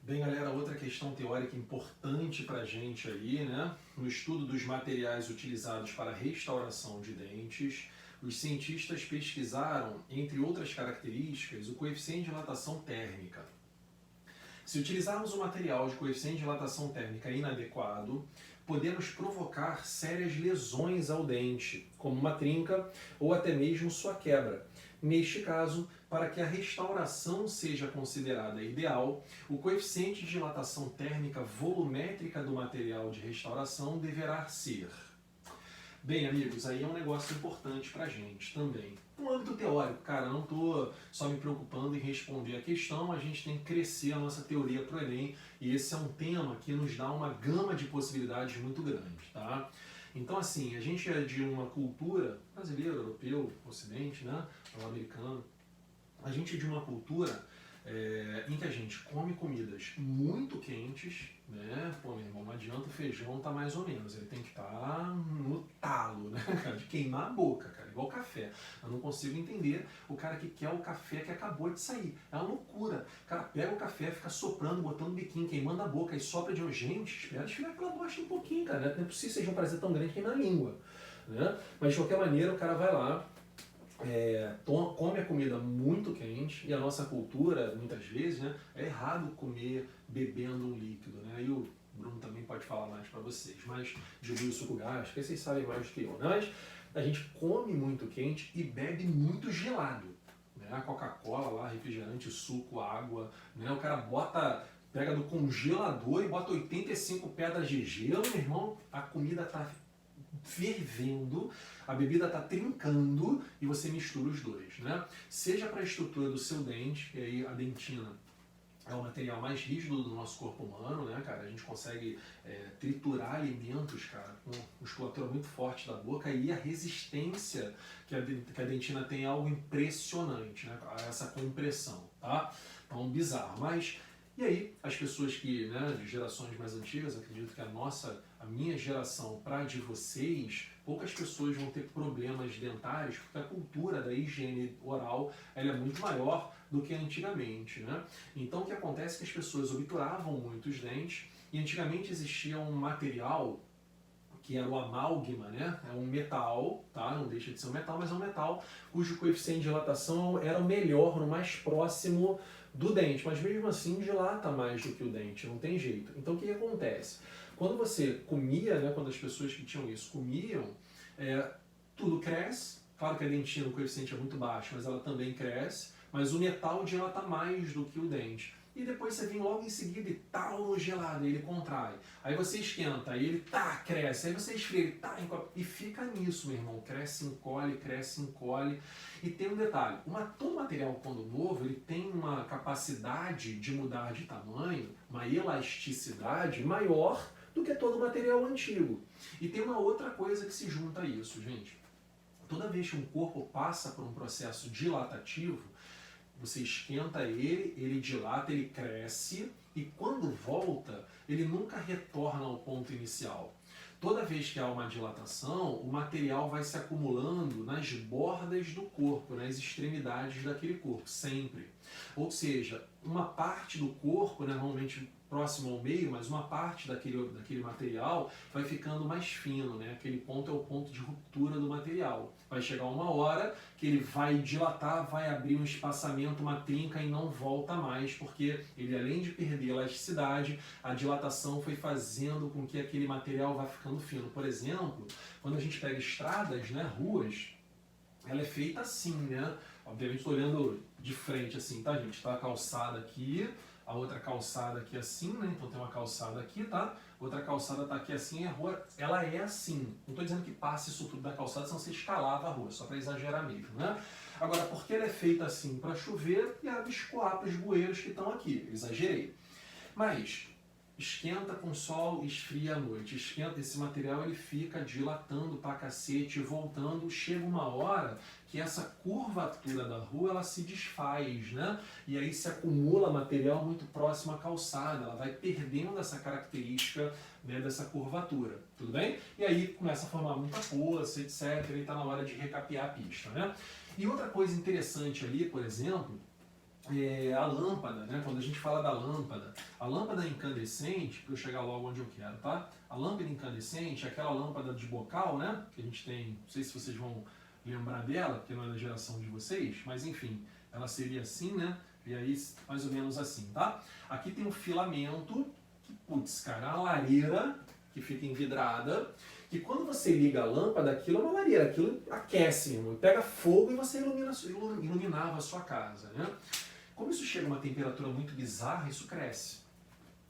Bem, galera, outra questão teórica importante para a gente aí, né? No estudo dos materiais utilizados para a restauração de dentes, os cientistas pesquisaram, entre outras características, o coeficiente de dilatação térmica. Se utilizarmos um material de coeficiente de dilatação térmica inadequado, podemos provocar sérias lesões ao dente, como uma trinca ou até mesmo sua quebra. Neste caso, para que a restauração seja considerada ideal, o coeficiente de dilatação térmica volumétrica do material de restauração deverá ser. Bem, amigos, aí é um negócio importante pra gente também. No âmbito teórico, cara, não tô só me preocupando em responder a questão, a gente tem que crescer a nossa teoria pro Enem, e esse é um tema que nos dá uma gama de possibilidades muito grande, tá? Então, assim, a gente é de uma cultura brasileira, europeu, ocidente, né, ou americano, a gente é de uma cultura em que a gente come comidas muito quentes, né? Pô, meu irmão, não adianta o feijão tá mais ou menos, ele tem que estar no talo, né, cara? De queimar a boca, cara, igual café. Eu não consigo entender o cara que quer o café que acabou de sair. É uma loucura. O cara pega o café, fica soprando, botando biquinho, queimando a boca e sopra de gente, espera esfriar aquela bosta um pouquinho, cara. Não é possível que seja um prazer tão grande que queima a língua, né? Mas de qualquer maneira, o cara vai lá, come a comida muito quente, e a nossa cultura, muitas vezes, né, é errado comer bebendo um líquido, né? E o Bruno também pode falar mais para vocês, mas dilui o suco gástrico, porque vocês sabem mais do que eu, né? Mas a gente come muito quente e bebe muito gelado, né? A Coca-Cola lá, refrigerante, suco, água, né? O cara pega do congelador e bota 85 pedras de gelo, meu irmão, a comida tá fervendo, a bebida está trincando e você mistura os dois, né? Seja para a estrutura do seu dente, que aí a dentina é o material mais rígido do nosso corpo humano, né, cara? A gente consegue triturar alimentos, cara, com musculatura muito forte da boca, e a resistência que a dentina tem é algo impressionante, né? Essa compressão, tá? Então, bizarro. Mas, e aí, as pessoas que, né, de gerações mais antigas, acredito que a minha geração para a de vocês, poucas pessoas vão ter problemas dentários, porque a cultura da higiene oral ela é muito maior do que antigamente, né? Então o que acontece é que as pessoas obturavam muito os dentes, e antigamente existia um material que era o amálgama, né? É um metal, tá? Não deixa de ser um metal, mas é um metal cujo coeficiente de dilatação era o melhor, no mais próximo do dente, mas mesmo assim dilata mais do que o dente, não tem jeito. Então o que acontece? Quando você comia, né, quando as pessoas que tinham isso comiam, tudo cresce. Claro que a dentina, o coeficiente é muito baixo, mas ela também cresce, mas o metal dilata mais do que o dente. E depois você vem logo em seguida e tal no gelado, e ele contrai. Aí você esquenta, aí ele cresce. Aí você esfria, ele encolhe. E fica nisso, meu irmão. Cresce, encolhe, cresce, encolhe. E tem um detalhe, todo material quando novo, ele tem uma capacidade de mudar de tamanho, uma elasticidade maior do que todo material antigo. E tem uma outra coisa que se junta a isso, gente. Toda vez que um corpo passa por um processo dilatativo, você esquenta ele dilata, ele cresce, e quando volta, ele nunca retorna ao ponto inicial. Toda vez que há uma dilatação, o material vai se acumulando nas bordas do corpo, nas extremidades daquele corpo, sempre. Ou seja, uma parte do corpo, né, normalmente próximo ao meio, mas uma parte daquele material vai ficando mais fino, né? Aquele ponto é o ponto de ruptura do material. Vai chegar uma hora que ele vai dilatar, vai abrir um espaçamento, uma trinca, e não volta mais, porque ele, além de perder elasticidade, a dilatação foi fazendo com que aquele material vá ficando fino. Por exemplo, quando a gente pega estradas, né, ruas, ela é feita assim, né? Obviamente estou olhando de frente assim, tá, gente? Tá a calçada aqui, a outra calçada aqui assim, né? Então tem uma calçada aqui, tá? Outra calçada tá aqui assim, e a rua, ela é assim. Não estou dizendo que passe isso tudo da calçada, senão você escalava a rua, só para exagerar mesmo, né? Agora, por que ela é feita assim? Para chover e ela escoar para os bueiros que estão aqui. Exagerei. Mas esquenta com sol, esfria à noite. Esquenta, esse material ele fica dilatando pra cacete, voltando. Chega uma hora que essa curvatura da rua ela se desfaz, né? E aí se acumula material muito próximo à calçada. Ela vai perdendo essa característica, né, dessa curvatura. Tudo bem? E aí começa a formar muita poça, etc. E está na hora de recapear a pista, né? E outra coisa interessante ali, por exemplo, a lâmpada, né? Quando a gente fala da lâmpada, a lâmpada incandescente, para eu chegar logo onde eu quero, tá? A lâmpada incandescente é aquela lâmpada de bocal, né? Que a gente tem, não sei se vocês vão lembrar dela, porque não é da geração de vocês, mas enfim, ela seria assim, né? E aí, mais ou menos assim, tá? Aqui tem um filamento, que, putz, cara, a lareira que fica envidrada, que quando você liga a lâmpada, aquilo é uma lareira, aquilo aquece, pega fogo e você iluminava a sua casa, né? Como isso chega a uma temperatura muito bizarra, isso cresce.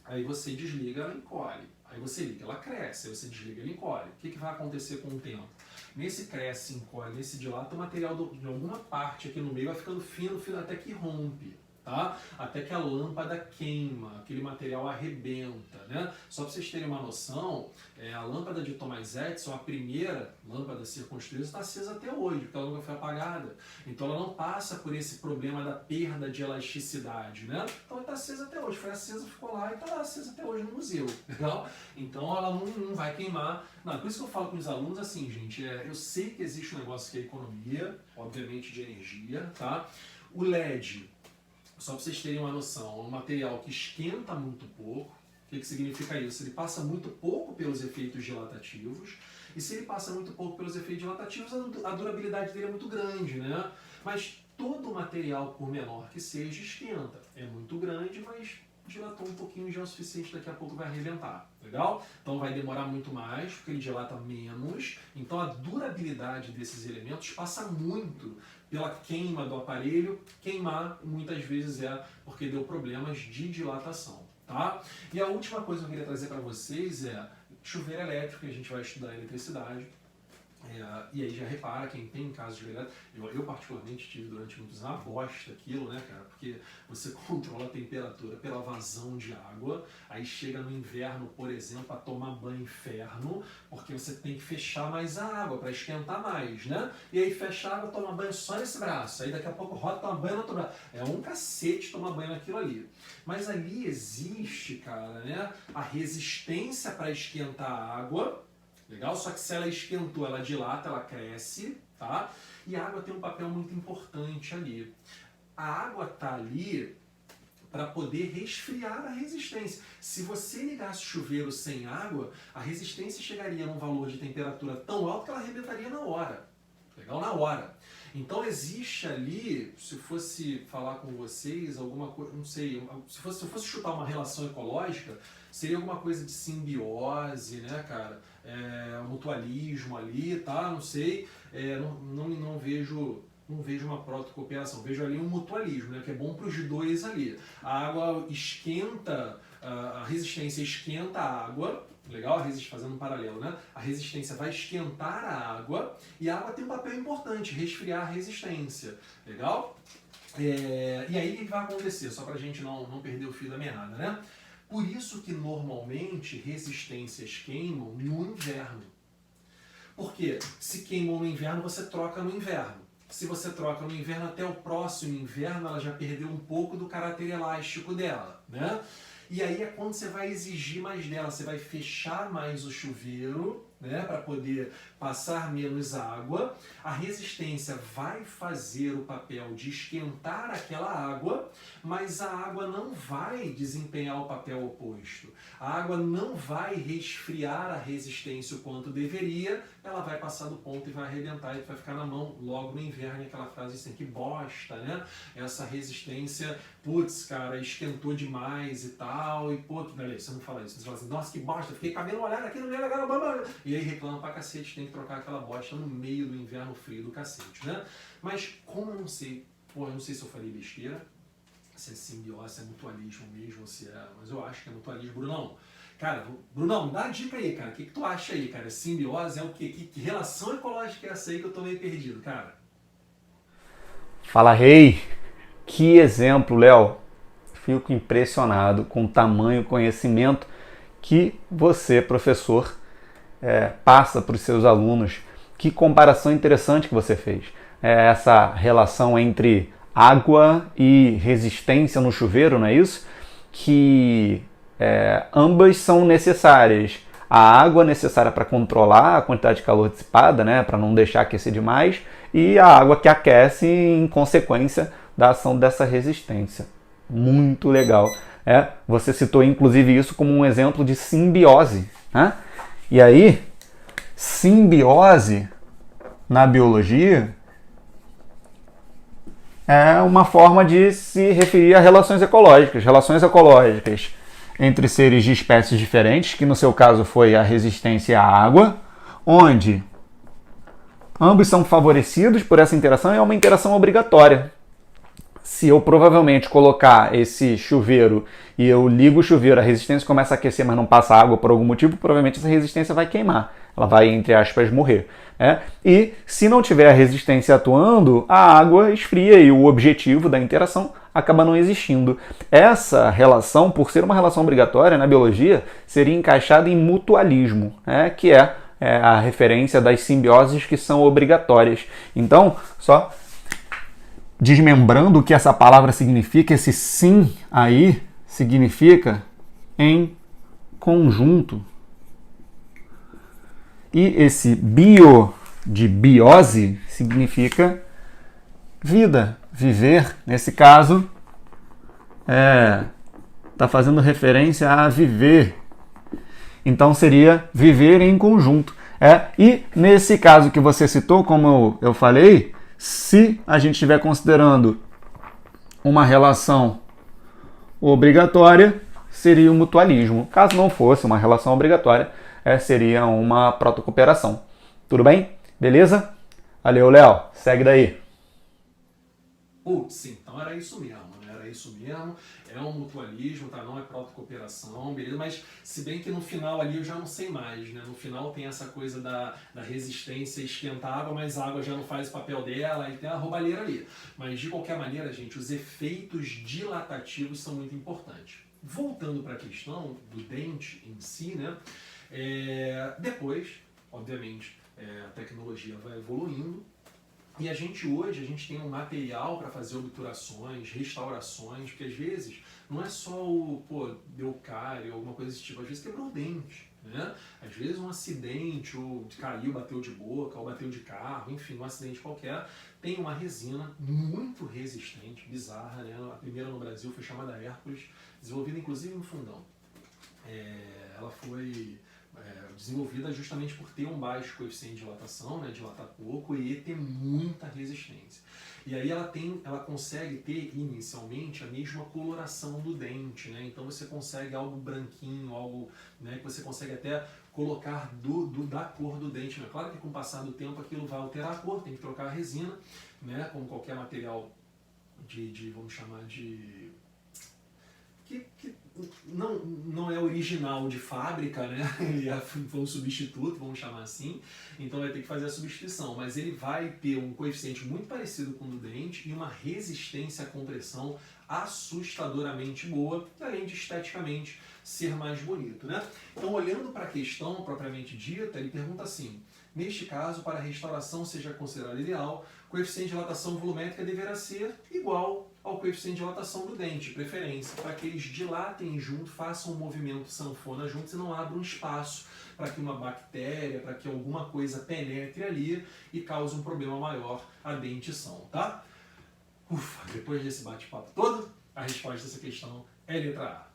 Aí você desliga, ela encolhe. Aí você liga, ela cresce. Aí você desliga, ela encolhe. O que vai acontecer com o tempo? Nesse cresce, encolhe, nesse dilata, o material de alguma parte aqui no meio vai ficando fino, até que rompe. Tá? Até que a lâmpada queima, aquele material arrebenta, né? Só para vocês terem uma noção, a lâmpada de Thomas Edison, a primeira lâmpada a ser construída, está acesa até hoje, porque ela nunca foi apagada. Então ela não passa por esse problema da perda de elasticidade, né? Então ela está acesa até hoje, foi acesa, ficou lá e está lá acesa até hoje no museu, legal? Então ela não vai queimar. Não, por isso que eu falo com os alunos assim, gente, eu sei que existe um negócio que é economia, obviamente de energia, tá? O LED, só para vocês terem uma noção, é um material que esquenta muito pouco. O que significa isso? Ele passa muito pouco pelos efeitos dilatativos, e se ele passa muito pouco pelos efeitos dilatativos, a durabilidade dele é muito grande, né? Mas todo material, por menor que seja, esquenta. É muito grande, mas dilatou um pouquinho já é o suficiente, daqui a pouco vai arrebentar, legal? Então vai demorar muito mais, porque ele dilata menos, então a durabilidade desses elementos passa muito pela queima do aparelho. Queimar muitas vezes é porque deu problemas de dilatação, tá? E a última coisa que eu queria trazer para vocês é chuveiro elétrico, a gente vai estudar eletricidade. E aí já repara, quem tem em casa de chuveiro elétrico, eu particularmente tive durante muitos anos uma bosta aquilo, né, cara? Porque você controla a temperatura pela vazão de água, aí chega no inverno, por exemplo, a tomar banho inferno, porque você tem que fechar mais a água para esquentar mais, né? E aí fecha a água, toma banho só nesse braço, aí daqui a pouco roda, toma banho no outro braço. É um cacete tomar banho naquilo ali. Mas ali existe, cara, né, a resistência para esquentar a água. Legal? Só que se ela esquentou, ela dilata, ela cresce, tá? E a água tem um papel muito importante ali. A água tá ali para poder resfriar a resistência. Se você ligasse o chuveiro sem água, a resistência chegaria num valor de temperatura tão alto que ela arrebentaria na hora. Legal? Na hora. Então existe ali, se fosse falar com vocês, alguma coisa, não sei, se eu fosse chutar uma relação ecológica, seria alguma coisa de simbiose, né, cara? Mutualismo ali, tá? Não sei, não vejo uma protocooperação, vejo ali um mutualismo, né, que é bom para os dois ali. A água esquenta, a resistência esquenta a água, legal? Fazendo um paralelo, né? A resistência vai esquentar a água e a água tem um papel importante, resfriar a resistência, legal? E aí o que vai acontecer? Só para a gente não perder o fio da meada, né? Por isso que normalmente resistências queimam no inverno. Porque se queimam no inverno, você troca no inverno. Se você troca no inverno, até o próximo inverno ela já perdeu um pouco do caráter elástico dela, né? E aí é quando você vai exigir mais dela, você vai fechar mais o chuveiro, né, para poder passar menos água. A resistência vai fazer o papel de esquentar aquela água, mas a água não vai desempenhar o papel oposto. A água não vai resfriar a resistência o quanto deveria, ela vai passar do ponto e vai arrebentar e vai ficar na mão logo no inverno. Aquela frase assim, que bosta, né? Essa resistência, putz, cara, esquentou demais e tal, e pô, você não fala isso, você fala assim, nossa, que bosta, fiquei cabelo molhado aqui no meio da cara, e aí reclama pra cacete, tem que trocar aquela bosta no meio do inverno frio do cacete, né? Mas como eu não sei, eu não sei se eu falei besteira, se é simbiose, se é mutualismo mesmo, se é, mas eu acho que é mutualismo. Brunão, cara, Brunão, dá uma dica aí, cara, o que tu acha aí, cara? Simbiose é o quê? Que relação ecológica é essa aí que eu tô meio perdido, cara? Fala, Rei! Que exemplo, Léo! Fico impressionado com o tamanho conhecimento que você, professor, passa para os seus alunos. Que comparação interessante que você fez. Essa relação entre água e resistência no chuveiro, não é isso? Que ambas são necessárias. A água é necessária para controlar a quantidade de calor dissipada, né, para não deixar aquecer demais, e a água que aquece em consequência da ação dessa resistência. Muito legal. Você citou inclusive isso como um exemplo de simbiose, né? E aí, simbiose na biologia é uma forma de se referir a relações ecológicas entre seres de espécies diferentes, que no seu caso foi a resistência à água, onde ambos são favorecidos por essa interação e é uma interação obrigatória. Se eu provavelmente colocar esse chuveiro e eu ligo o chuveiro, a resistência começa a aquecer, mas não passa água por algum motivo, provavelmente essa resistência vai queimar. Ela vai, entre aspas, morrer. E se não tiver a resistência atuando, a água esfria e o objetivo da interação acaba não existindo. Essa relação, por ser uma relação obrigatória na biologia, seria encaixada em mutualismo, que é a referência das simbioses que são obrigatórias. Então, só desmembrando o que essa palavra significa, esse sim aí significa em conjunto. E esse bio de biose significa vida, viver. Nesse caso, está fazendo referência a viver. Então seria viver em conjunto. E nesse caso que você citou, como eu falei, se a gente estiver considerando uma relação obrigatória, seria o mutualismo. Caso não fosse uma relação obrigatória, seria uma protocooperação. Tudo bem? Beleza? Valeu, Léo. Segue daí. Putz, então era isso mesmo, né? Era isso mesmo. É um mutualismo, tá? Não é protocooperação, beleza? Mas se bem que no final ali eu já não sei mais, né? No final tem essa coisa da resistência esquentar água, mas a água já não faz o papel dela, aí tem a roubalheira ali. Mas de qualquer maneira, gente, os efeitos dilatativos são muito importantes. Voltando para a questão do dente em si, né? Depois, obviamente, a tecnologia vai evoluindo. E hoje a gente tem um material para fazer obturações, restaurações, porque às vezes não é só deu cárie ou alguma coisa desse tipo, às vezes quebrou o dente, né? Às vezes um acidente, ou caiu, bateu de boca, ou bateu de carro, enfim, um acidente qualquer, tem uma resina muito resistente, bizarra, né? A primeira no Brasil foi chamada Hércules, desenvolvida inclusive no fundão. Ela foi desenvolvida justamente por ter um baixo coeficiente de dilatação, né, dilatar pouco e ter muita resistência. E aí ela consegue ter inicialmente a mesma coloração do dente, né? Então você consegue algo branquinho, algo, né, que você consegue até colocar da cor do dente. Né? Claro que com o passar do tempo aquilo vai alterar a cor, tem que trocar a resina, né, como qualquer material vamos chamar de que não é original de fábrica, né? Ele foi um substituto, vamos chamar assim, então vai ter que fazer a substituição, mas ele vai ter um coeficiente muito parecido com o do dente e uma resistência à compressão assustadoramente boa, além de esteticamente ser mais bonito, né? Então, olhando para a questão propriamente dita, ele pergunta assim: neste caso, para a restauração seja considerado ideal, o coeficiente de dilatação volumétrica deverá ser igual ao coeficiente de dilatação do dente, preferência, para que eles dilatem junto, façam um movimento sanfona juntos e não abram espaço para que uma bactéria, para que alguma coisa penetre ali e cause um problema maior à dentição, tá? Ufa, depois desse bate-papo todo, a resposta dessa questão é letra A.